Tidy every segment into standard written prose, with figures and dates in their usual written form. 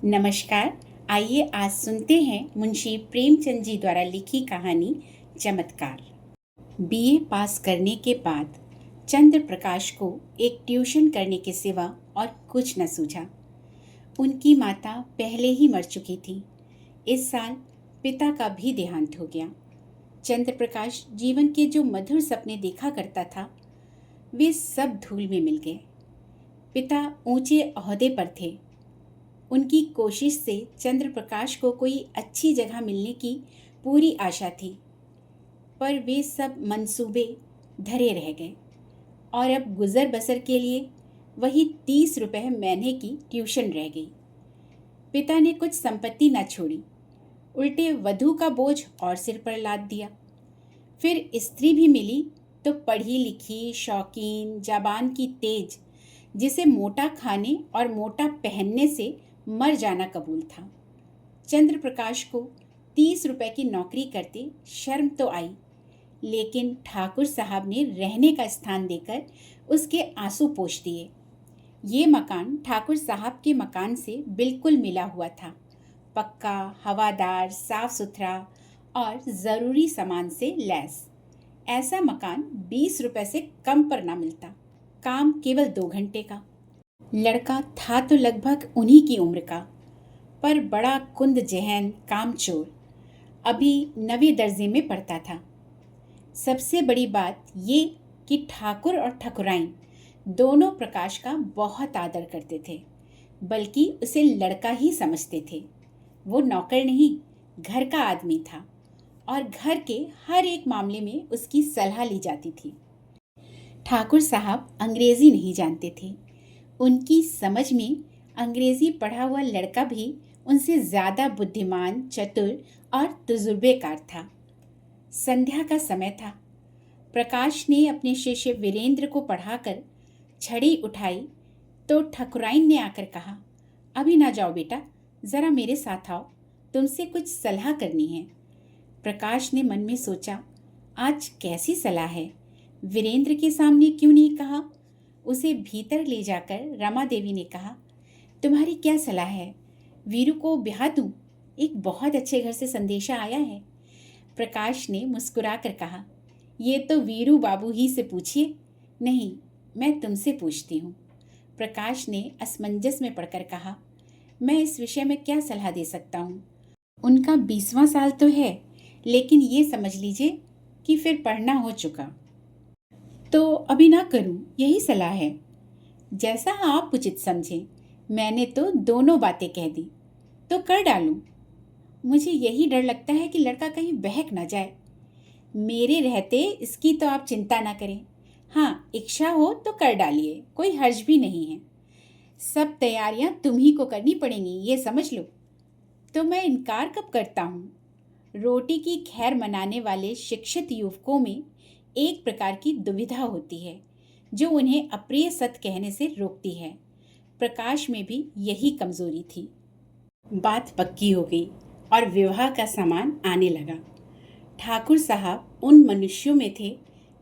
नमस्कार। आइए आज सुनते हैं मुंशी प्रेमचंद जी द्वारा लिखी कहानी चमत्कार। बीए पास करने के बाद चंद्र प्रकाश को एक ट्यूशन करने के सिवा और कुछ न सूझा। उनकी माता पहले ही मर चुकी थी। इस साल पिता का भी देहांत हो गया। चंद्र प्रकाश जीवन के जो मधुर सपने देखा करता था वे सब धूल में मिल गए। पिता ऊंचे ओहदे पर थे। उनकी कोशिश से चंद्र प्रकाश को कोई अच्छी जगह मिलने की पूरी आशा थी, पर वे सब मंसूबे धरे रह गए और अब गुजर बसर के लिए वही 30 रुपए महीने की ट्यूशन रह गई। पिता ने कुछ संपत्ति न छोड़ी, उल्टे वधू का बोझ और सिर पर लाद दिया। फिर स्त्री भी मिली तो पढ़ी लिखी, शौकीन, जबान की तेज, जिसे मोटा खाने और मोटा पहनने से मर जाना कबूल था। चंद्र प्रकाश को 30 रुपए की नौकरी करते शर्म तो आई, लेकिन ठाकुर साहब ने रहने का स्थान देकर उसके आंसू पोंछ दिए। ये मकान ठाकुर साहब के मकान से बिल्कुल मिला हुआ था। पक्का, हवादार, साफ सुथरा और ज़रूरी सामान से लैस। ऐसा मकान 20 रुपए से कम पर ना मिलता। काम केवल 2 घंटे का। लड़का था तो लगभग उन्हीं की उम्र का, पर बड़ा कुंद जहन, कामचोर। अभी 9वीं दर्जे में पढ़ता था। सबसे बड़ी बात ये कि ठाकुर और ठकुराइन दोनों प्रकाश का बहुत आदर करते थे, बल्कि उसे लड़का ही समझते थे। वो नौकर नहीं, घर का आदमी था और घर के हर एक मामले में उसकी सलाह ली जाती थी। ठाकुर साहब अंग्रेजी नहीं जानते थे। उनकी समझ में अंग्रेजी पढ़ा हुआ लड़का भी उनसे ज़्यादा बुद्धिमान, चतुर और तजुर्बेकार था। संध्या का समय था। प्रकाश ने अपने शिष्य वीरेंद्र को पढ़ाकर छड़ी उठाई तो ठकुराइन ने आकर कहा, अभी ना जाओ बेटा, ज़रा मेरे साथ आओ, तुमसे कुछ सलाह करनी है। प्रकाश ने मन में सोचा, आज कैसी सलाह है? वीरेंद्र के सामने क्यों नहीं कहा? उसे भीतर ले जाकर रमा देवी ने कहा, तुम्हारी क्या सलाह है? वीरू को ब्याह दूं? एक बहुत अच्छे घर से संदेशा आया है। प्रकाश ने मुस्कुरा कर कहा, ये तो वीरू बाबू ही से पूछिए। नहीं, मैं तुमसे पूछती हूँ। प्रकाश ने असमंजस में पड़कर कहा, मैं इस विषय में क्या सलाह दे सकता हूँ? उनका 20वां साल तो है, लेकिन ये समझ लीजिए कि फिर पढ़ना हो चुका। तो अभी ना करूं, यही सलाह है। जैसा आप उचित समझें। मैंने तो दोनों बातें कह दी, तो कर डालूं। मुझे यही डर लगता है कि लड़का कहीं बहक ना जाए। मेरे रहते इसकी तो आप चिंता ना करें। हाँ, इच्छा हो तो कर डालिए, कोई हर्ज भी नहीं है। सब तैयारियां तुम्ही को करनी पड़ेंगी, ये समझ लो। तो मैं इनकार कब करता हूँ? रोटी की खैर मनाने वाले शिक्षित युवकों में एक प्रकार की दुविधा होती है जो उन्हें अप्रिय सत्य कहने से रोकती है। प्रकाश में भी यही कमजोरी थी। बात पक्की हो गई और विवाह का सामान आने लगा। ठाकुर साहब उन मनुष्यों में थे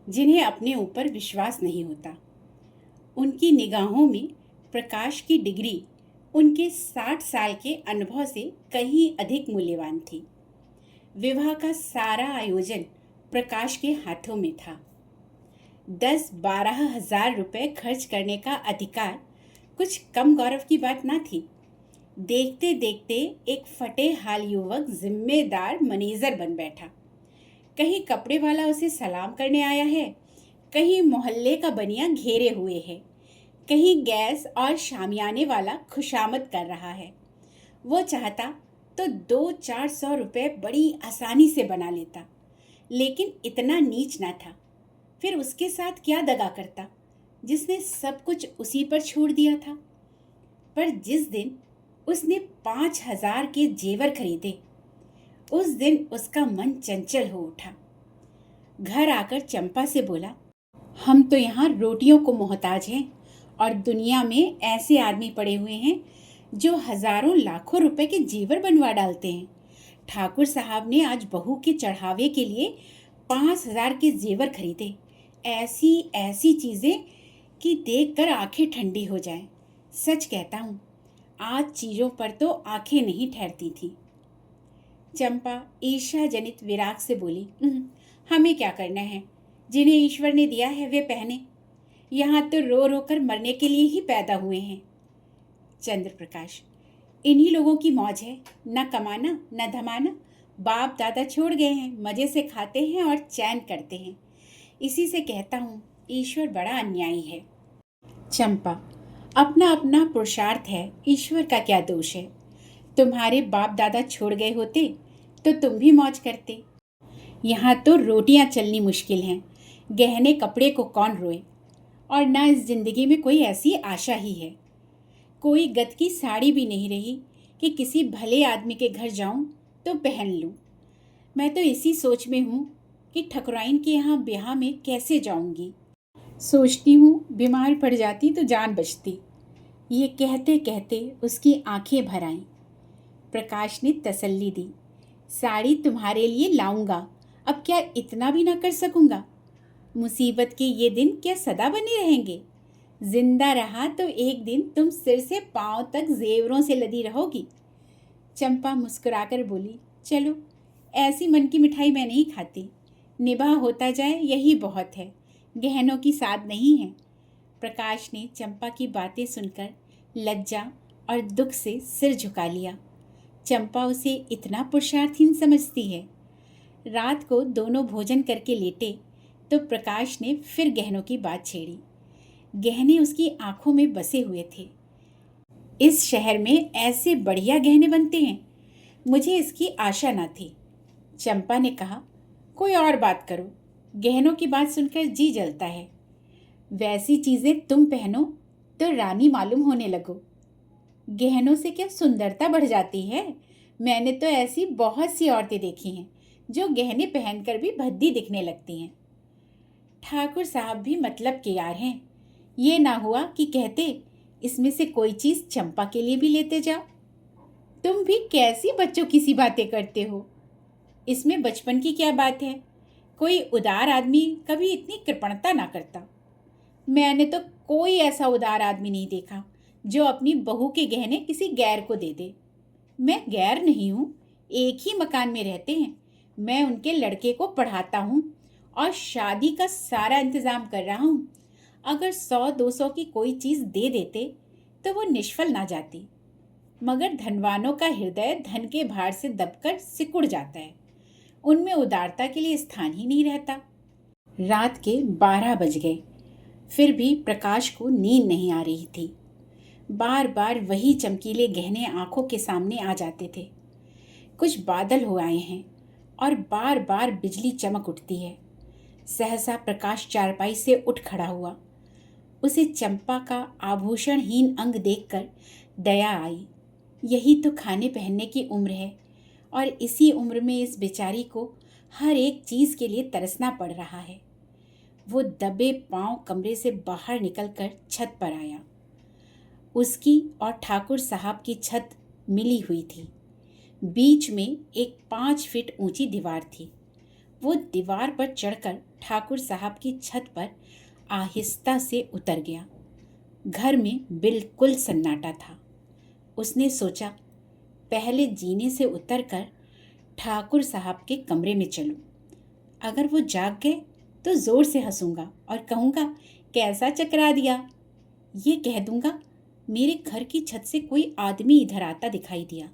जिन्हें अपने ऊपर विश्वास नहीं होता। उनकी निगाहों में प्रकाश की डिग्री उनके 60 साल के अनुभव से कहीं अधिक मूल्यवान थी। विवाह का सारा आयोजन प्रकाश के हाथों में था। 10-12 हजार रुपये खर्च करने का अधिकार कुछ कम गौरव की बात ना थी। देखते देखते एक फटे हाल युवक जिम्मेदार मैनेजर बन बैठा। कहीं कपड़े वाला उसे सलाम करने आया है, कहीं मोहल्ले का बनिया घेरे हुए है, कहीं गैस और शामियाने वाला खुशामद कर रहा है। वो चाहता तो 200-400 रुपये बड़ी आसानी से बना लेता, लेकिन इतना नीच ना था। फिर उसके साथ क्या दगा करता जिसने सब कुछ उसी पर छोड़ दिया था। पर जिस दिन उसने 5,000 के जेवर खरीदे, उस दिन उसका मन चंचल हो उठा। घर आकर चंपा से बोला, हम तो यहाँ रोटियों को मोहताज हैं और दुनिया में ऐसे आदमी पड़े हुए हैं जो हजारों लाखों रुपए के जेवर बनवा डालते हैं। ठाकुर साहब ने आज बहू के चढ़ावे के लिए 5,000 के जेवर खरीदे। ऐसी ऐसी चीज़ें कि देखकर आंखें ठंडी हो जाएं। सच कहता हूँ, आज चीज़ों पर तो आंखें नहीं ठहरती थी। चंपा ईर्ष्या जनित विराग से बोली, हमें क्या करना है? जिन्हें ईश्वर ने दिया है वे पहने। यहाँ तो रो रो कर मरने के लिए ही पैदा हुए हैं। चंद्र प्रकाश, इन्हीं लोगों की मौज है, न कमाना न धमाना। बाप दादा छोड़ गए हैं, मज़े से खाते हैं और चैन करते हैं। इसी से कहता हूँ ईश्वर बड़ा अन्यायी है। चंपा, अपना अपना पुरुषार्थ है, ईश्वर का क्या दोष है? तुम्हारे बाप दादा छोड़ गए होते तो तुम भी मौज करते। यहाँ तो रोटियाँ चलनी मुश्किल हैं, गहने कपड़े को कौन रोए। और ना इस जिंदगी में कोई ऐसी आशा ही है। कोई गत की साड़ी भी नहीं रही कि किसी भले आदमी के घर जाऊं तो पहन लूं। मैं तो इसी सोच में हूँ कि ठकुराइन के यहाँ ब्याह में कैसे जाऊंगी। सोचती हूँ बीमार पड़ जाती तो जान बचती। ये कहते कहते उसकी आंखें भर आईं। प्रकाश ने तसल्ली दी, साड़ी तुम्हारे लिए लाऊंगा, अब क्या इतना भी ना कर सकूंगा? मुसीबत के ये दिन क्या सदा बने रहेंगे? जिंदा रहा तो एक दिन तुम सिर से पांव तक जेवरों से लदी रहोगी। चंपा मुस्कुराकर बोली, चलो, ऐसी मन की मिठाई मैं नहीं खाती। निभाह होता जाए यही बहुत है, गहनों की साध नहीं है। प्रकाश ने चंपा की बातें सुनकर लज्जा और दुख से सिर झुका लिया। चंपा उसे इतना पुरुषार्थहीन समझती है। रात को दोनों भोजन करके लेटे तो प्रकाश ने फिर गहनों की बात छेड़ी। गहने उसकी आंखों में बसे हुए थे। इस शहर में ऐसे बढ़िया गहने बनते हैं, मुझे इसकी आशा न थी। चंपा ने कहा, कोई और बात करो, गहनों की बात सुनकर जी जलता है। वैसी चीज़ें तुम पहनो तो रानी मालूम होने लगो। गहनों से क्या सुंदरता बढ़ जाती है? मैंने तो ऐसी बहुत सी औरतें देखी हैं जो गहने पहनकर भी भद्दी दिखने लगती हैं। ठाकुर साहब भी मतलब के यार हैं। ये ना हुआ कि कहते इसमें से कोई चीज़ चंपा के लिए भी लेते जाओ। तुम भी कैसी बच्चों की सी बातें करते हो। इसमें बचपन की क्या बात है? कोई उदार आदमी कभी इतनी कृपणता ना करता। मैंने तो कोई ऐसा उदार आदमी नहीं देखा जो अपनी बहू के गहने किसी गैर को दे दे। मैं गैर नहीं हूँ, एक ही मकान में रहते हैं। मैं उनके लड़के को पढ़ाता हूँ और शादी का सारा इंतज़ाम कर रहा हूँ। अगर 100-200 की कोई चीज़ दे देते तो वो निष्फल ना जाती। मगर धनवानों का हृदय धन के भार से दबकर सिकुड़ जाता है। उनमें उदारता के लिए स्थान ही नहीं रहता। रात के 12 बज गए, फिर भी प्रकाश को नींद नहीं आ रही थी। बार बार वही चमकीले गहने आंखों के सामने आ जाते थे। कुछ बादल हो आए हैं और बार बार बिजली चमक उठती है। सहसा प्रकाश चारपाई से उठ खड़ा हुआ। उसे चंपा का आभूषणहीन अंग देखकर दया आई। यही तो खाने पहनने की उम्र है और इसी उम्र में इस बेचारी को हर एक चीज़ के लिए तरसना पड़ रहा है। वो दबे पांव कमरे से बाहर निकलकर छत पर आया। उसकी और ठाकुर साहब की छत मिली हुई थी। बीच में एक 5 फीट ऊंची दीवार थी। वो दीवार पर चढ़कर ठाकुर साहब की छत पर आहिस्ता से उतर गया। घर में बिल्कुल सन्नाटा था। उसने सोचा, पहले जीने से उतरकर ठाकुर साहब के कमरे में चलूं। अगर वो जाग गए तो ज़ोर से हंसूंगा और कहूँगा, कैसा चकरा दिया। ये कह दूंगा, मेरे घर की छत से कोई आदमी इधर आता दिखाई दिया,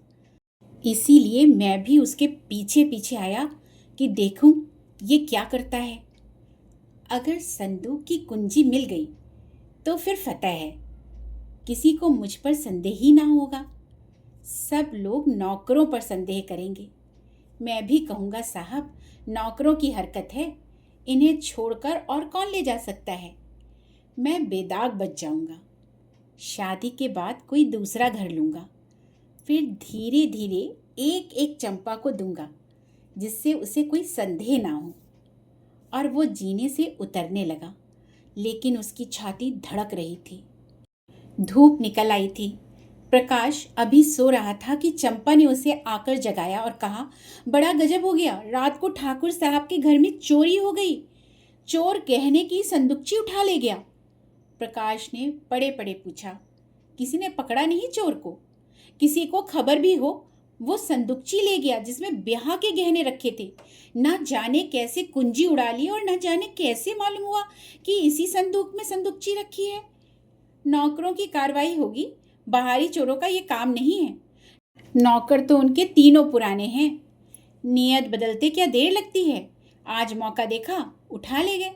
इसीलिए मैं भी उसके पीछे पीछे आया कि देखूं ये क्या करता है। अगर संदूक की कुंजी मिल गई तो फिर फतह है। किसी को मुझ पर संदेह ही ना होगा। सब लोग नौकरों पर संदेह करेंगे। मैं भी कहूँगा, साहब नौकरों की हरकत है, इन्हें छोड़कर और कौन ले जा सकता है। मैं बेदाग बच जाऊँगा। शादी के बाद कोई दूसरा घर लूँगा, फिर धीरे धीरे एक एक चंपा को दूंगा जिससे उसे कोई संदेह ना हो। और वो जीने से उतरने लगा, लेकिन उसकी छाती धड़क रही थी। धूप निकल आई थी। प्रकाश अभी सो रहा था कि चंपा ने उसे आकर जगाया और कहा, बड़ा गजब हो गया, रात को ठाकुर साहब के घर में चोरी हो गई। चोर गहने की संदूकची उठा ले गया। प्रकाश ने पड़े पड़े पूछा, किसी ने पकड़ा नहीं चोर को? किसी को खबर भी हो, वो संदूकची ले गया जिसमें ब्याह के गहने रखे थे। ना जाने कैसे कुंजी उड़ा ली और ना जाने कैसे मालूम हुआ कि इसी संदूक में संदूकची रखी है। नौकरों की कार्रवाई होगी, बाहरी चोरों का ये काम नहीं है। नौकर तो उनके तीनों पुराने हैं। नियत बदलते क्या देर लगती है। आज मौका देखा, उठा ले गए।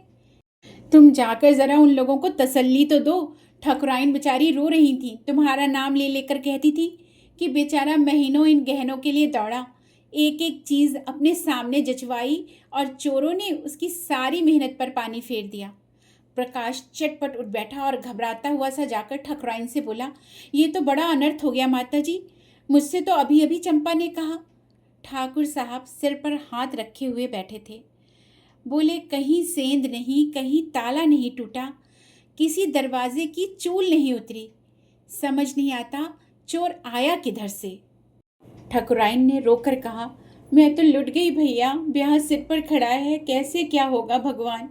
तुम जाकर जरा उन लोगों को तसल्ली तो दो। ठकुराइन बेचारी रो रही थी, तुम्हारा नाम ले लेकर कहती थी कि बेचारा महीनों इन गहनों के लिए दौड़ा, एक एक चीज अपने सामने जचवाई और चोरों ने उसकी सारी मेहनत पर पानी फेर दिया। प्रकाश चटपट उठ बैठा और घबराता हुआ सा जाकर ठकुराइन से बोला, ये तो बड़ा अनर्थ हो गया माता जी, मुझसे तो अभी अभी चंपा ने कहा। ठाकुर साहब सिर पर हाथ रखे हुए बैठे थे। बोले, कहीं सेंध नहीं, कहीं ताला नहीं टूटा, किसी दरवाजे की चूल नहीं उतरी, समझ नहीं आता चोर आया किधर से। ठकुराइन ने रोकर कहा, मैं तो लुट गई भैया, ब्याह सिर पर खड़ा है, कैसे क्या होगा भगवान।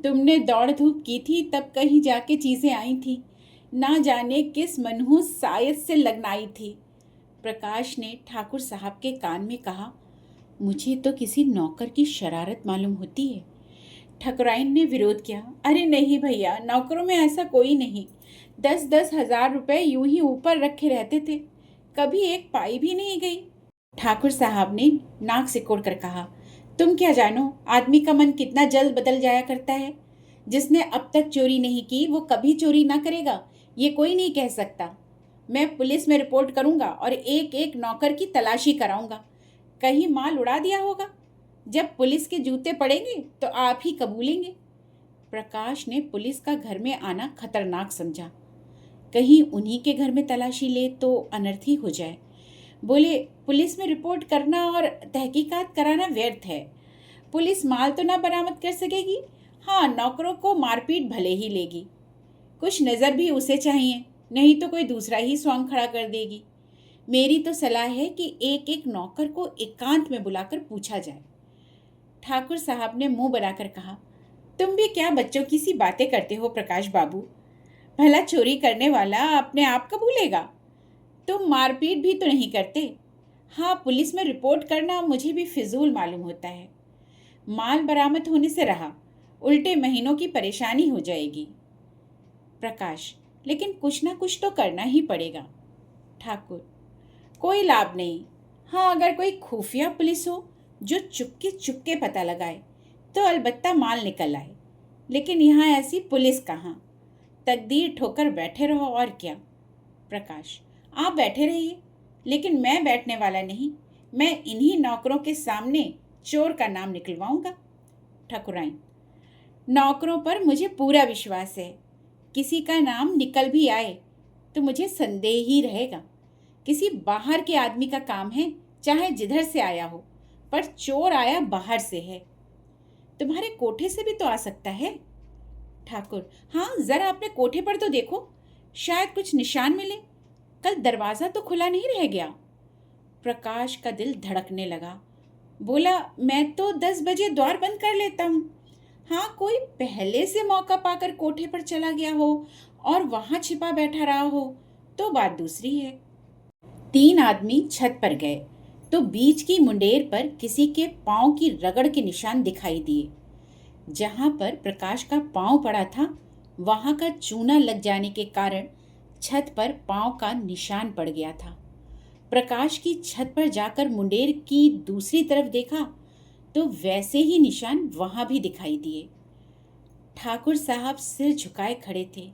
तुमने दौड़ धूप की थी तब कहीं जाके चीजें आई थी, ना जाने किस मनहूस सायद से लगनाई थी। प्रकाश ने ठाकुर साहब के कान में कहा, मुझे तो किसी नौकर की शरारत मालूम होती है। ठकुराइन ने विरोध किया, अरे नहीं भैया, नौकरों में ऐसा कोई नहीं। 10-10 हजार रुपए यूं ही ऊपर रखे रहते थे, कभी एक पाई भी नहीं गई। ठाकुर साहब ने नाक सिकोड़ कर कहा, तुम क्या जानो आदमी का मन कितना जल्द बदल जाया करता है। जिसने अब तक चोरी नहीं की वो कभी चोरी ना करेगा, ये कोई नहीं कह सकता। मैं पुलिस में रिपोर्ट करूंगा और एक एक नौकर की तलाशी कराऊंगा, कहीं माल उड़ा दिया होगा। जब पुलिस के जूते पड़ेंगे तो आप ही कबूलेंगे। प्रकाश ने पुलिस का घर में आना खतरनाक समझा, कहीं उन्हीं के घर में तलाशी ले तो अनर्थ ही हो जाए। बोले, पुलिस में रिपोर्ट करना और तहकीकात कराना व्यर्थ है। पुलिस माल तो ना बरामद कर सकेगी, हाँ नौकरों को मारपीट भले ही लेगी। कुछ नज़र भी उसे चाहिए, नहीं तो कोई दूसरा ही स्वांग खड़ा कर देगी। मेरी तो सलाह है कि एक एक नौकर को एकांत में बुलाकर पूछा जाए। ठाकुर साहब ने मुंह बनाकर कहा, तुम भी क्या बच्चों की सी बातें करते हो प्रकाश बाबू। भला चोरी करने वाला अपने आप कबूलेगा। तुम मारपीट भी तो नहीं करते। हाँ, पुलिस में रिपोर्ट करना मुझे भी फिजूल मालूम होता है। माल बरामद होने से रहा, उल्टे महीनों की परेशानी हो जाएगी। प्रकाश, लेकिन कुछ ना कुछ तो करना ही पड़ेगा। ठाकुर, कोई लाभ नहीं। हाँ, अगर कोई खुफिया पुलिस हो जो चुपके चुपके पता लगाए तो अलबत्ता माल निकल आए, लेकिन यहाँ ऐसी पुलिस कहाँ। तकदीर ठोकर बैठे रहो और क्या। प्रकाश, आप बैठे रहिए, लेकिन मैं बैठने वाला नहीं। मैं इन्हीं नौकरों के सामने चोर का नाम निकलवाऊंगा। ठकुराइन, नौकरों पर मुझे पूरा विश्वास है, किसी का नाम निकल भी आए तो मुझे संदेह ही रहेगा। किसी बाहर के आदमी का काम है, चाहे जिधर से आया हो, पर चोर आया बाहर से है। तुम्हारे कोठे से भी तो आ सकता है। ठाकुर, हाँ जरा अपने कोठे पर तो देखो, शायद कुछ निशान मिले। कल दरवाजा तो खुला नहीं रह गया। प्रकाश का दिल धड़कने लगा। बोला, मैं तो 10 बजे द्वार बंद कर लेता हूँ। हाँ, कोई पहले से मौका पाकर कोठे पर चला गया हो और वहां छिपा बैठा रहा हो तो बात दूसरी है। 3 आदमी छत पर गए तो बीच की मुंडेर पर किसी के पांव की रगड़ के निशान दिखाई दिए। जहां पर प्रकाश का पांव पड़ा था वहां का चूना लग जाने के कारण छत पर पांव का निशान पड़ गया था। प्रकाश की छत पर जाकर मुंडेर की दूसरी तरफ देखा तो वैसे ही निशान वहां भी दिखाई दिए। ठाकुर साहब सिर झुकाए खड़े थे,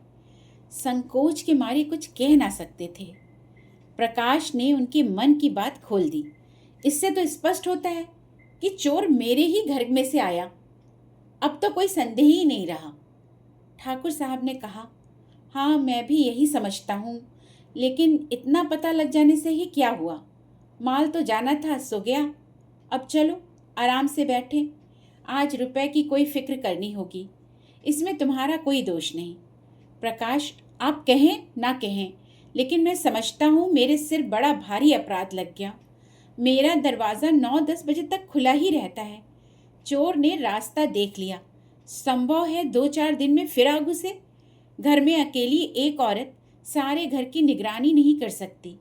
संकोच के मारे कुछ कह ना सकते थे। प्रकाश ने उनके मन की बात खोल दी। इससे तो स्पष्ट होता है कि चोर मेरे ही घर में से आया, अब तो कोई संदेह ही नहीं रहा। ठाकुर साहब ने कहा, हाँ मैं भी यही समझता हूँ, लेकिन इतना पता लग जाने से ही क्या हुआ। माल तो जाना था सो गया। अब चलो आराम से बैठे, आज रुपए की कोई फिक्र करनी होगी, इसमें तुम्हारा कोई दोष नहीं। प्रकाश, आप कहें ना कहें, लेकिन मैं समझता हूँ मेरे सिर बड़ा भारी अपराध लग गया। मेरा दरवाज़ा 9-10 बजे तक खुला ही रहता है। चोर ने रास्ता देख लिया, संभव है 2-4 दिन में फिर आ घुसे। घर में अकेली एक औरत सारे घर की निगरानी नहीं कर सकती।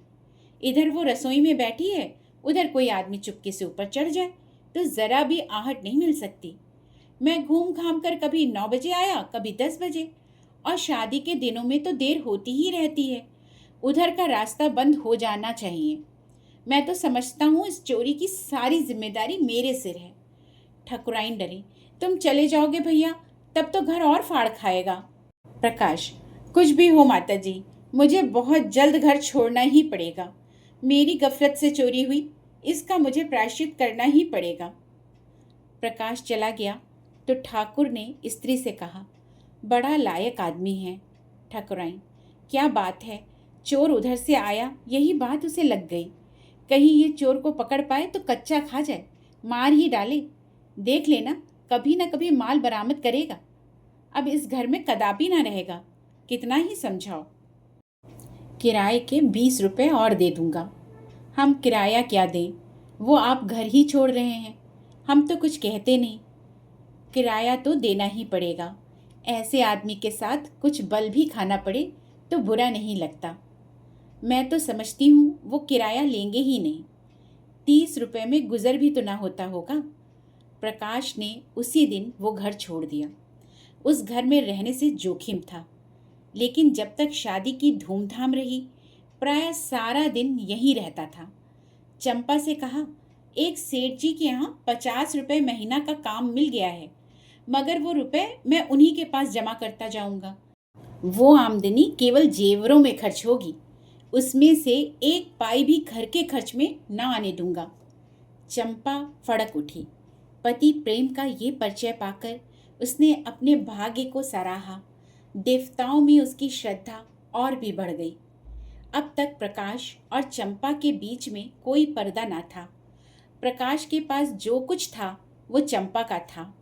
इधर वो रसोई में बैठी है, उधर कोई आदमी चुपके से ऊपर चढ़ जाए तो ज़रा भी आहट नहीं मिल सकती। मैं घूम घाम कर कभी 9 बजे आया, कभी 10 बजे, और शादी के दिनों में तो देर होती ही रहती है। उधर का रास्ता बंद हो जाना चाहिए। मैं तो समझता हूँ इस चोरी की सारी जिम्मेदारी मेरे सिर है। ठकुराइन डरी, तुम चले जाओगे भैया, तब तो घर और फाड़ खाएगा। प्रकाश, कुछ भी हो माता जी, मुझे बहुत जल्द घर छोड़ना ही पड़ेगा। मेरी गफलत से चोरी हुई, इसका मुझे प्रायश्चित करना ही पड़ेगा। प्रकाश चला गया तो ठाकुर ने स्त्री से कहा, बड़ा लायक आदमी है। ठकुराइन, क्या बात है, चोर उधर से आया, यही बात उसे लग गई। कहीं ये चोर को पकड़ पाए तो कच्चा खा जाए, मार ही डाले। देख लेना, कभी ना कभी माल बरामद करेगा। अब इस घर में कदापि ना रहेगा, कितना ही समझाओ। किराए के 20 रुपए और दे दूंगा। हम किराया क्या दें, वो आप घर ही छोड़ रहे हैं, हम तो कुछ कहते नहीं। किराया तो देना ही पड़ेगा। ऐसे आदमी के साथ कुछ बल भी खाना पड़े तो बुरा नहीं लगता। मैं तो समझती हूँ वो किराया लेंगे ही नहीं। 30 रुपए में गुजर भी तो ना होता होगा। प्रकाश ने उसी दिन वो घर छोड़ दिया। उस घर में रहने से जोखिम था, लेकिन जब तक शादी की धूमधाम रही प्राय सारा दिन यहीं रहता था। चंपा से कहा, एक सेठ जी के यहाँ 50 रुपए महीना का काम मिल गया है, मगर वो रुपए मैं उन्हीं के पास जमा करता जाऊंगा। वो आमदनी केवल जेवरों में खर्च होगी, उसमें से एक पाई भी घर के खर्च में ना आने दूंगा। चंपा फड़क उठी। पति प्रेम का ये परिचय पाकर उसने अपने भाग्य को सराहा। देवताओं में उसकी श्रद्धा और भी बढ़ गई। अब तक प्रकाश और चंपा के बीच में कोई पर्दा ना था। प्रकाश के पास जो कुछ था वो चंपा का था,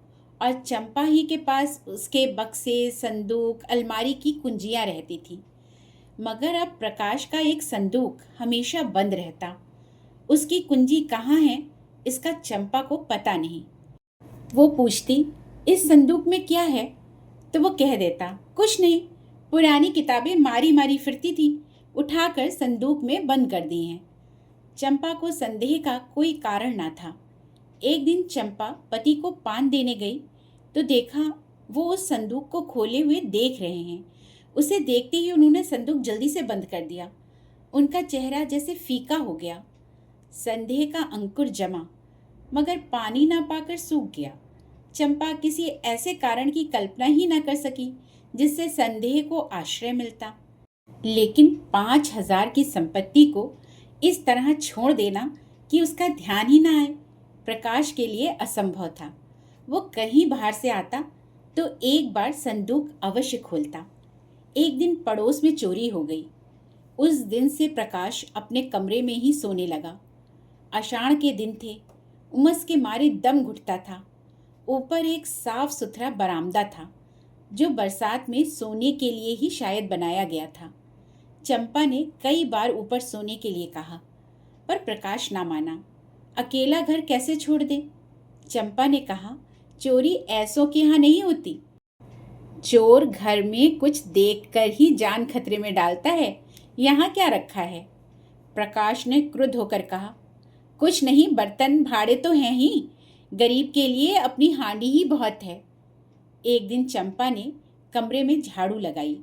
और चंपा ही के पास उसके बक्से, संदूक, अलमारी की कुंजियां रहती थी। मगर अब प्रकाश का एक संदूक हमेशा बंद रहता। उसकी कुंजी कहाँ है इसका चंपा को पता नहीं। वो पूछती, इस संदूक में क्या है, तो वो कह देता, कुछ नहीं, पुरानी किताबें मारी मारी फिरती थी, उठाकर संदूक में बंद कर दी हैं। चंपा को संदेह का कोई कारण ना था। एक दिन चंपा पति को पान देने गई तो देखा वो उस संदूक को खोले हुए देख रहे हैं। उसे देखते ही उन्होंने संदूक जल्दी से बंद कर दिया। उनका चेहरा जैसे फीका हो गया। संदेह का अंकुर जमा, मगर पानी ना पाकर सूख गया। चंपा किसी ऐसे कारण की कल्पना ही ना कर सकी जिससे संदेह को आश्रय मिलता। लेकिन 5,000 की संपत्ति को इस तरह छोड़ देना कि उसका ध्यान ही ना आए, प्रकाश के लिए असंभव था। वो कहीं बाहर से आता तो एक बार संदूक अवश्य खोलता। एक दिन पड़ोस में चोरी हो गई। उस दिन से प्रकाश अपने कमरे में ही सोने लगा। आषाढ़ के दिन थे, उमस के मारे दम घुटता था। ऊपर एक साफ सुथरा बरामदा था जो बरसात में सोने के लिए ही शायद बनाया गया था। चंपा ने कई बार ऊपर सोने के लिए कहा, पर प्रकाश ना माना। अकेला घर कैसे छोड़ दे? चंपा ने कहा, चोरी ऐसों के यहाँ नहीं होती। चोर घर में कुछ देखकर ही जान खतरे में डालता है, यहाँ क्या रखा है? प्रकाश ने क्रुद्ध होकर कहा, कुछ नहीं, बर्तन भाड़े तो हैं ही, गरीब के लिए अपनी हांडी ही बहुत है। एक दिन चंपा ने कमरे में झाड़ू लगाई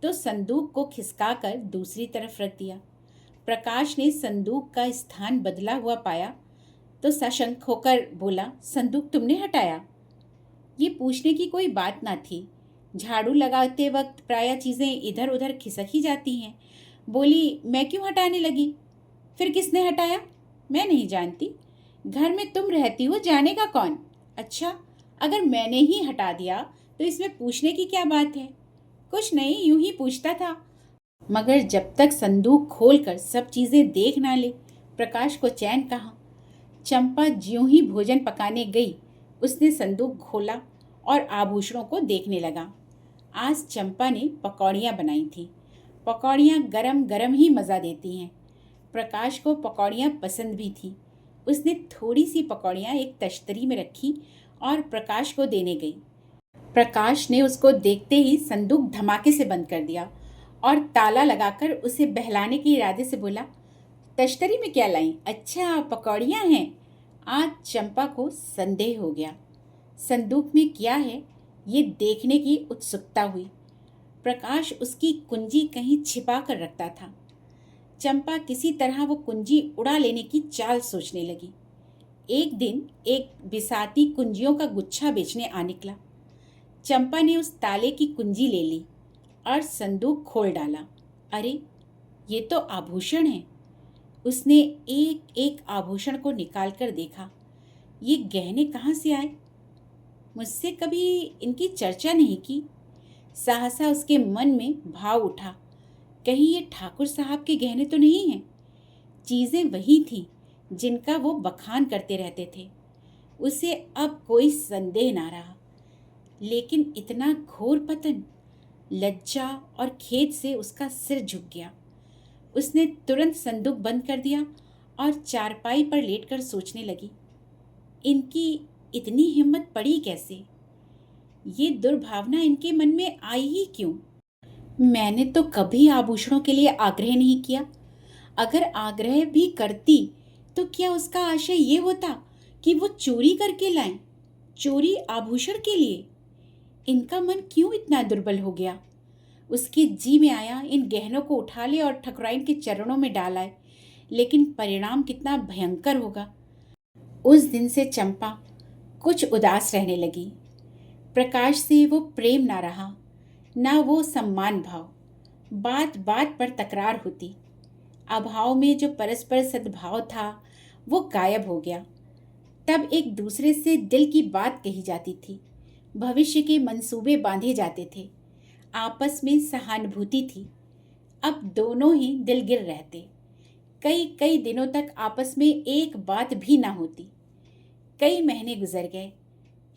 तो संदूक को खिसकाकर दूसरी तरफ रख दिया। प्रकाश ने संदूक का स्थान बदला हुआ पाया तो सशंक होकर बोला, संदूक तुमने हटाया? ये पूछने की कोई बात ना थी। झाड़ू लगाते वक्त प्रायः चीज़ें इधर उधर खिसक ही जाती हैं। बोली, मैं क्यों हटाने लगी? फिर किसने हटाया? मैं नहीं जानती। घर में तुम रहती हो, जानेगा कौन? अच्छा, अगर मैंने ही हटा दिया तो इसमें पूछने की क्या बात है? कुछ नहीं, यूं ही पूछता था। मगर जब तक संदूक खोलकर सब चीज़ें देख ना ले, प्रकाश को चैन कहाँ। चंपा ज्यों ही भोजन पकाने गई, उसने संदूक खोला और आभूषणों को देखने लगा। आज चंपा ने पकौड़ियाँ बनाई थी। पकौड़ियाँ गरम गरम ही मज़ा देती हैं। प्रकाश को पकौड़ियाँ पसंद भी थी। उसने थोड़ी सी पकौड़ियाँ एक तश्तरी में रखी और प्रकाश को देने गई। प्रकाश ने उसको देखते ही संदूक धमाके से बंद कर दिया और ताला लगाकर उसे बहलाने के इरादे से बोला, तश्तरी में क्या लाई? अच्छा, पकौड़ियाँ हैं। आज चंपा को संदेह हो गया। संदूक में क्या है ये देखने की उत्सुकता हुई। प्रकाश उसकी कुंजी कहीं छिपा कर रखता था। चंपा किसी तरह वो कुंजी उड़ा लेने की चाल सोचने लगी। एक दिन एक बिसाती कुंजियों का गुच्छा बेचने आ निकला। चंपा ने उस ताले की कुंजी ले ली और संदूक खोल डाला। अरे, ये तो आभूषण है। उसने एक एक आभूषण को निकालकर देखा। ये गहने कहाँ से आए? मुझसे कभी इनकी चर्चा नहीं की। सहसा उसके मन में भाव उठा, कहीं ये ठाकुर साहब के गहने तो नहीं हैं? चीज़ें वही थीं जिनका वो बखान करते रहते थे। उसे अब कोई संदेह ना रहा। लेकिन इतना घोर पतन! लज्जा और खेद से उसका सिर झुक गया। उसने तुरंत संदूक बंद कर दिया और चारपाई पर लेटकर सोचने लगी, इनकी इतनी हिम्मत पड़ी कैसे? ये दुर्भावना इनके मन में आई ही क्यों? मैंने तो कभी आभूषणों के लिए आग्रह नहीं किया। अगर आग्रह भी करती तो क्या उसका आशय ये होता कि वो चोरी करके लाएं? चोरी आभूषण के लिए? इनका मन क्यों इतना दुर्बल हो गया? उसके जी में आया इन गहनों को उठा ले और ठकुराइन के चरणों में डालाए, लेकिन परिणाम कितना भयंकर होगा। उस दिन से चंपा कुछ उदास रहने लगी। प्रकाश से वो प्रेम ना रहा, ना वो सम्मान भाव। बात बात पर तकरार होती। अभाव में जो परस्पर सद्भाव था वो गायब हो गया। तब एक दूसरे से दिल की बात कही जाती थी, भविष्य के मंसूबे बांधे जाते थे, आपस में सहानुभूति थी। अब दोनों ही दिलगिर रहते। कई कई दिनों तक आपस में एक बात भी ना होती। कई महीने गुजर गए।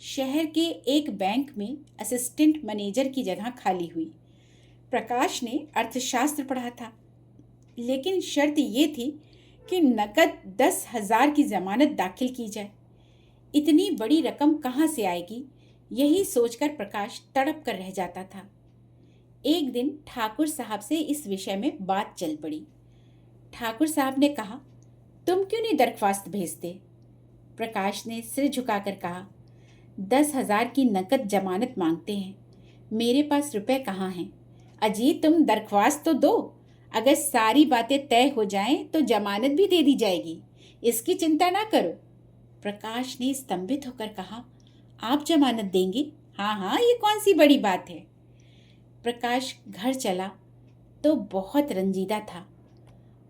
शहर के एक बैंक में असिस्टेंट मैनेजर की जगह खाली हुई। प्रकाश ने अर्थशास्त्र पढ़ा था, लेकिन शर्त ये थी कि नकद 10,000 की जमानत दाखिल की जाए। इतनी बड़ी रकम कहाँ से आएगी, यही सोचकर प्रकाश तड़प कर रह जाता था। एक दिन ठाकुर साहब से इस विषय में बात चल पड़ी। ठाकुर साहब ने कहा, तुम क्यों नहीं दरख्वास्त भेजते? प्रकाश ने सिर झुकाकर कहा, 10,000 की नकद जमानत मांगते हैं, मेरे पास रुपए कहाँ हैं? अजी, तुम दरख्वास्त तो दो। अगर सारी बातें तय हो जाएं तो जमानत भी दे दी जाएगी, इसकी चिंता ना करो। प्रकाश ने स्तंभित होकर कहा, आप जमानत देंगे? हाँ हाँ, ये कौन सी बड़ी बात है। प्रकाश घर चला तो बहुत रंजीदा था।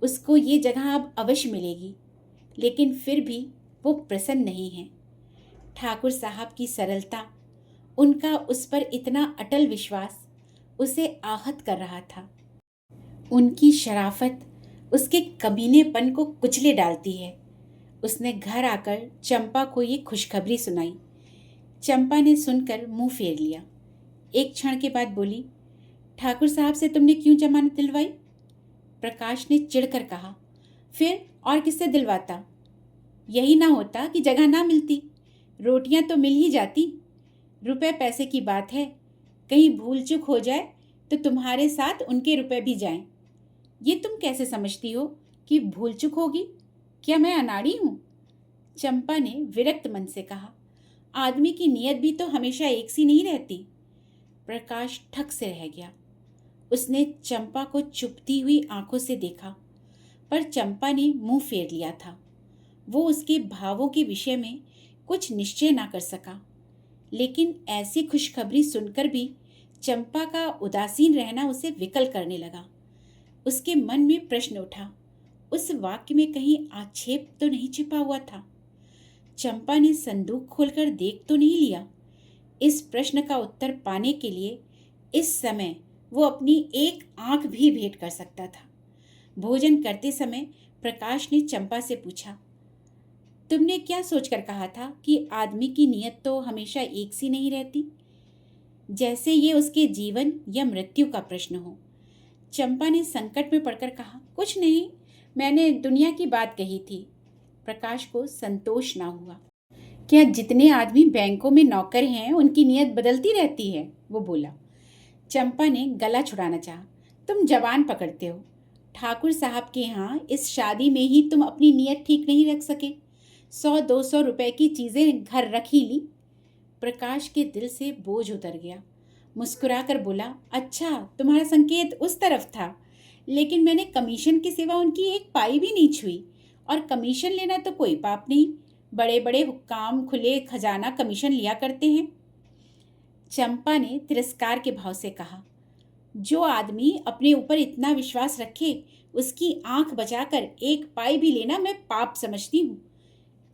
उसको ये जगह अब अवश्य मिलेगी, लेकिन फिर भी वो प्रसन्न नहीं है। ठाकुर साहब की सरलता, उनका उस पर इतना अटल विश्वास उसे आहत कर रहा था। उनकी शराफत उसके कमीनेपन को कुचले डालती है। उसने घर आकर चंपा को ये खुशखबरी सुनाई। चंपा ने सुनकर मुंह फेर लिया। एक क्षण के बाद बोली, ठाकुर साहब से तुमने क्यों जमानत दिलवाई? प्रकाश ने चिढ़कर कहा, फिर और किससे दिलवाता? यही ना होता कि जगह ना मिलती, रोटियां तो मिल ही जाती। रुपए पैसे की बात है, कहीं भूल चूक हो जाए तो तुम्हारे साथ उनके रुपए भी जाएं। ये तुम कैसे समझती हो कि भूल चूक होगी? क्या मैं अनाड़ी हूँ? चंपा ने विरक्त मन से कहा, आदमी की नीयत भी तो हमेशा एक सी नहीं रहती। प्रकाश ठक से रह गया। उसने चंपा को चुभती हुई आंखों से देखा, पर चंपा ने मुंह फेर लिया था। वो उसके भावों के विषय में कुछ निश्चय ना कर सका। लेकिन ऐसी खुशखबरी सुनकर भी चंपा का उदासीन रहना उसे विकल करने लगा। उसके मन में प्रश्न उठा, उस वाक्य में कहीं आक्षेप तो नहीं छिपा हुआ था? चंपा ने संदूक खोलकर देख तो नहीं लिया? इस प्रश्न का उत्तर पाने के लिए इस समय वो अपनी एक आंख भी भेंट कर सकता था। भोजन करते समय प्रकाश ने चंपा से पूछा, तुमने क्या सोचकर कहा था कि आदमी की नीयत तो हमेशा एक सी नहीं रहती, जैसे ये उसके जीवन या मृत्यु का प्रश्न हो। चंपा ने संकट में पड़कर कहा, कुछ नहीं, मैंने दुनिया की बात कही थी। प्रकाश को संतोष ना हुआ। क्या जितने आदमी बैंकों में नौकर हैं उनकी नीयत बदलती रहती है? वो बोला। चंपा ने गला छुड़ाना चाहा, तुम जबान पकड़ते हो। ठाकुर साहब के यहाँ इस शादी में ही तुम अपनी नीयत ठीक नहीं रख सके। 100-200 रुपए की चीज़ें घर रख ही ली। प्रकाश के दिल से बोझ उतर गया। मुस्कुराकर बोला, अच्छा तुम्हारा संकेत उस तरफ था, लेकिन मैंने कमीशन के सिवा उनकी एक पाई भी नहीं छुई, और कमीशन लेना तो कोई पाप नहीं। बड़े बड़े हुक्काम खुले खजाना कमीशन लिया करते हैं। चंपा ने तिरस्कार के भाव से कहा, जो आदमी अपने ऊपर इतना विश्वास रखे उसकी आंख बचाकर एक पाई भी लेना मैं पाप समझती हूँ।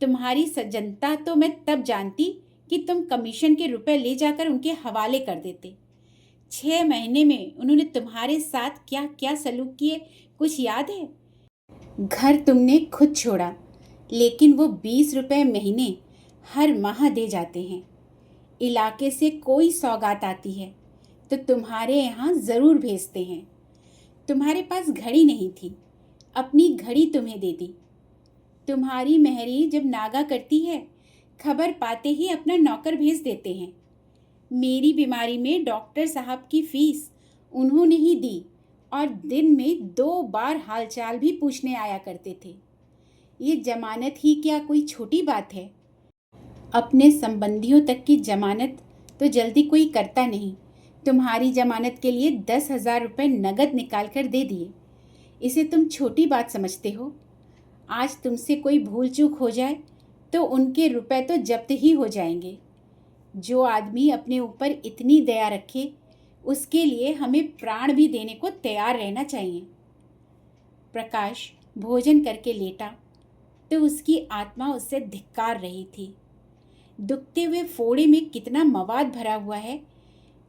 तुम्हारी सज्जनता तो मैं तब जानती कि तुम कमीशन के रुपए ले जाकर उनके हवाले कर देते। 6 महीने में उन्होंने तुम्हारे साथ क्या क्या सलूक किए, कुछ याद है? घर तुमने खुद छोड़ा, लेकिन वो 20 रुपए महीने हर माह दे जाते हैं। इलाके से कोई सौगात आती है तो तुम्हारे यहाँ ज़रूर भेजते हैं। तुम्हारे पास घड़ी नहीं थी, अपनी घड़ी तुम्हें दे दी। तुम्हारी मेहरी जब नागा करती है, खबर पाते ही अपना नौकर भेज देते हैं। मेरी बीमारी में डॉक्टर साहब की फीस उन्होंने ही दी, और दिन में 2 बार हालचाल भी पूछने आया करते थे। ये जमानत ही क्या कोई छोटी बात है? अपने संबंधियों तक की जमानत तो जल्दी कोई करता नहीं। तुम्हारी जमानत के लिए 10,000 रुपये नगद निकाल कर दे दिए। इसे तुम छोटी बात समझते हो? आज तुमसे कोई भूल चूक हो जाए तो उनके रुपए तो जब्त ही हो जाएंगे। जो आदमी अपने ऊपर इतनी दया रखे, उसके लिए हमें प्राण भी देने को तैयार रहना चाहिए। प्रकाश भोजन करके लेटा तो उसकी आत्मा उससे धिक्कार रही थी। दुखते हुए फोड़े में कितना मवाद भरा हुआ है,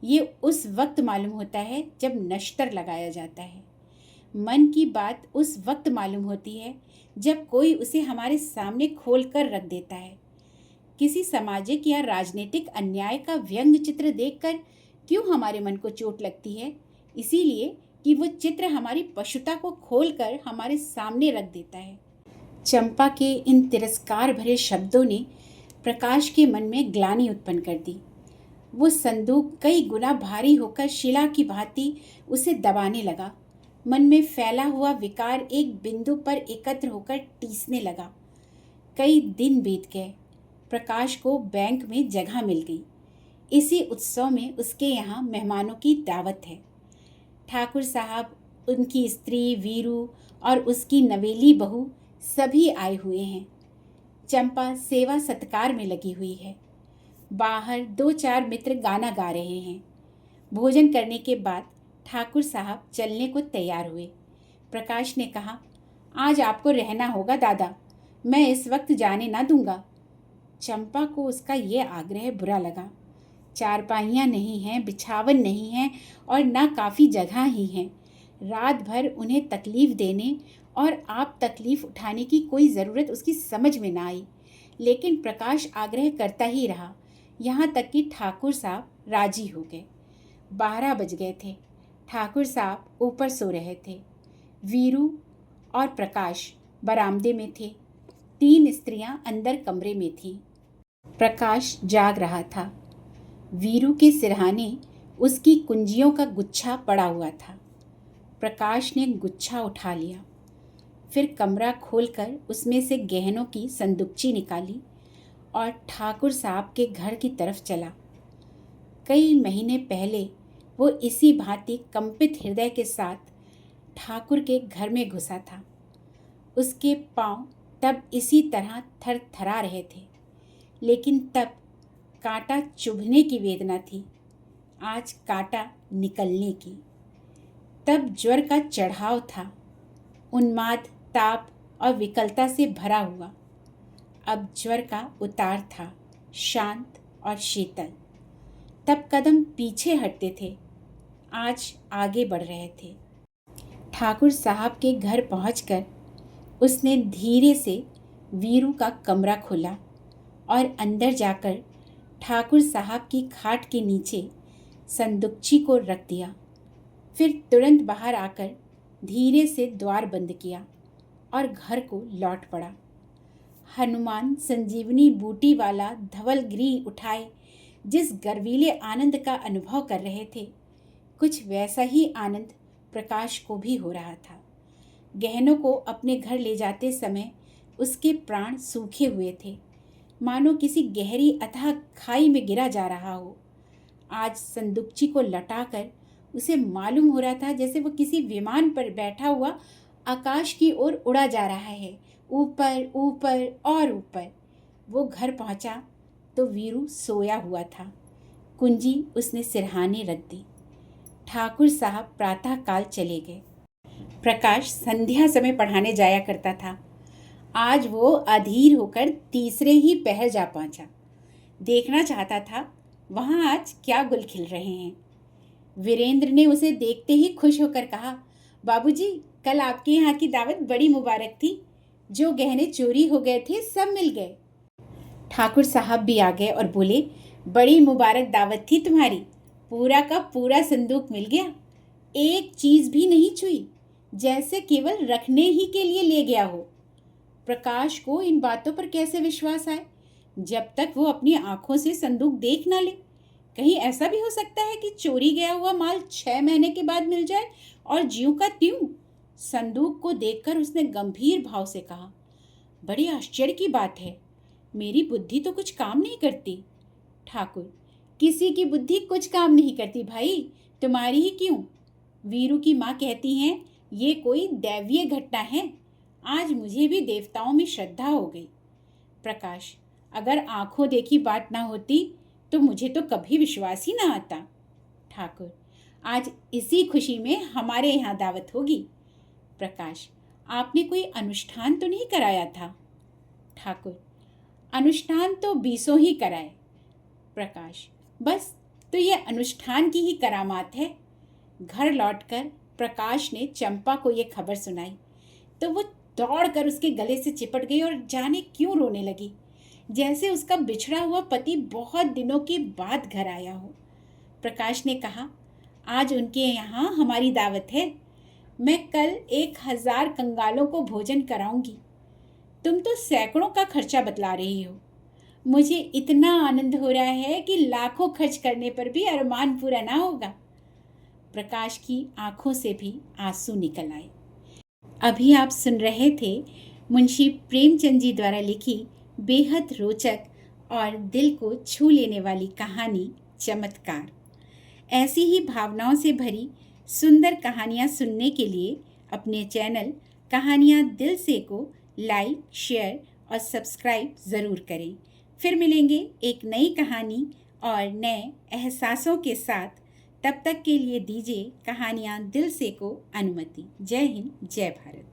ये उस वक्त मालूम होता है जब नश्तर लगाया जाता है। मन की बात उस वक्त मालूम होती है जब कोई उसे हमारे सामने खोल कर रख देता है। किसी सामाजिक या राजनीतिक अन्याय का व्यंग चित्र देखकर क्यों हमारे मन को चोट लगती है? इसीलिए कि वो चित्र हमारी पशुता को खोलकर हमारे सामने रख देता है। चंपा के इन तिरस्कार भरे शब्दों ने प्रकाश के मन में ग्लानि उत्पन्न कर दी। वो संदूक कई गुना भारी होकर शिला की भांति उसे दबाने लगा। मन में फैला हुआ विकार एक बिंदु पर एकत्र होकर टीसने लगा। कई दिन बीत गए। प्रकाश को बैंक में जगह मिल गई। इसी उत्सव में उसके यहाँ मेहमानों की दावत है। ठाकुर साहब, उनकी स्त्री वीरू और उसकी नवेली बहू सभी आए हुए हैं। चंपा सेवा सत्कार में लगी हुई है। बाहर 2-4 मित्र गाना गा रहे हैं। भोजन करने के बाद ठाकुर साहब चलने को तैयार हुए। प्रकाश ने कहा, आज आपको रहना होगा दादा, मैं इस वक्त जाने ना दूंगा। चंपा को उसका ये आग्रह बुरा लगा। चारपाइयाँ नहीं हैं, बिछावन नहीं है और ना काफ़ी जगह ही है। रात भर उन्हें तकलीफ़ देने और आप तकलीफ़ उठाने की कोई ज़रूरत उसकी समझ में ना आई। लेकिन प्रकाश आग्रह करता ही रहा, यहाँ तक कि ठाकुर साहब राजी हो गए। 12 बज गए थे। ठाकुर साहब ऊपर सो रहे थे। वीरू और प्रकाश बरामदे में थे। 3 स्त्रियां अंदर कमरे में थीं। प्रकाश जाग रहा था। वीरू के सिरहाने उसकी कुंजियों का गुच्छा पड़ा हुआ था। प्रकाश ने गुच्छा उठा लिया, फिर कमरा खोलकर उसमें से गहनों की संदूकची निकाली और ठाकुर साहब के घर की तरफ चला। कई महीने पहले वो इसी भांति कंपित हृदय के साथ ठाकुर के घर में घुसा था। उसके पांव तब इसी तरह थरथरा रहे थे, लेकिन तब कांटा चुभने की वेदना थी, आज कांटा निकलने की। तब ज्वर का चढ़ाव था, उन्माद, ताप और विकलता से भरा हुआ। अब ज्वर का उतार था, शांत और शीतल। तब कदम पीछे हटते थे, आज आगे बढ़ रहे थे। ठाकुर साहब के घर पहुंचकर उसने धीरे से वीरू का कमरा खोला और अंदर जाकर ठाकुर साहब की खाट के नीचे संदूकची को रख दिया। फिर तुरंत बाहर आकर धीरे से द्वार बंद किया और घर को लौट पड़ा। हनुमान संजीवनी बूटी वाला धवलगिरी उठाए जिस गर्वीले आनंद का अनुभव कर रहे थे, कुछ वैसा ही आनंद प्रकाश को भी हो रहा था। गहनों को अपने घर ले जाते समय उसके प्राण सूखे हुए थे, मानो किसी गहरी अथाह खाई में गिरा जा रहा हो। आज संदूकची को लटाकर उसे मालूम हो रहा था जैसे वो किसी विमान पर बैठा हुआ आकाश की ओर उड़ा जा रहा है, ऊपर ऊपर और ऊपर। वो घर पहुंचा तो वीरू सोया हुआ था। कुंजी उसने सिरहाने रख दी। ठाकुर साहब प्रातःकाल चले गए। प्रकाश संध्या समय पढ़ाने जाया करता था। आज वो अधीर होकर तीसरे ही पहर जा पहुंचा। देखना चाहता था वहां आज क्या गुल खिल रहे हैं। वीरेंद्र ने उसे देखते ही खुश होकर कहा, बाबूजी, कल आपके यहाँ की दावत बड़ी मुबारक थी। जो गहने चोरी हो गए थे सब मिल गए। ठाकुर साहब भी आ गए और बोले, बड़ी मुबारक दावत थी तुम्हारी। पूरा का पूरा संदूक मिल गया। एक चीज भी नहीं छुई, जैसे केवल रखने ही के लिए ले गया हो। प्रकाश को इन बातों पर कैसे विश्वास आए जब तक वो अपनी आंखों से संदूक देख ना ले। कहीं ऐसा भी हो सकता है कि चोरी गया हुआ माल 6 महीने के बाद मिल जाए और ज्यों का त्यों। संदूक को देखकर उसने गंभीर भाव से कहा, बड़ी आश्चर्य की बात है, मेरी बुद्धि तो कुछ काम नहीं करती। ठाकुर, किसी की बुद्धि कुछ काम नहीं करती भाई, तुम्हारी ही क्यों। वीरू की माँ कहती हैं ये कोई दैवीय घटना है। आज मुझे भी देवताओं में श्रद्धा हो गई। प्रकाश, अगर आंखों देखी बात ना होती तो मुझे तो कभी विश्वास ही ना आता। ठाकुर, आज इसी खुशी में हमारे यहाँ दावत होगी। प्रकाश, आपने कोई अनुष्ठान तो नहीं कराया था। ठाकुर, अनुष्ठान तो 20 ही कराए। प्रकाश, बस तो ये अनुष्ठान की ही करामात है। घर लौटकर प्रकाश ने चंपा को ये खबर सुनाई तो वो दौड़कर उसके गले से चिपट गई और जाने क्यों रोने लगी, जैसे उसका बिछड़ा हुआ पति बहुत दिनों के बाद घर आया हो। प्रकाश ने कहा, आज उनके यहाँ हमारी दावत है। मैं कल 1000 कंगालों को भोजन कराऊंगी। तुम तो सैकड़ों का खर्चा बतला रही हो। मुझे इतना आनंद हो रहा है कि लाखों खर्च करने पर भी अरमान पूरा ना होगा। प्रकाश की आंखों से भी आंसू निकल आए। अभी आप सुन रहे थे मुंशी प्रेमचंद जी द्वारा लिखी बेहद रोचक और दिल को छू लेने वाली कहानी चमत्कार। ऐसी ही भावनाओं से भरी सुंदर कहानियाँ सुनने के लिए अपने चैनल कहानियाँ दिल से को लाइक, शेयर और सब्सक्राइब ज़रूर करें। फिर मिलेंगे एक नई कहानी और नए एहसासों के साथ। तब तक के लिए दीजिए कहानियाँ दिल से को अनुमति। जय हिंद, जय भारत।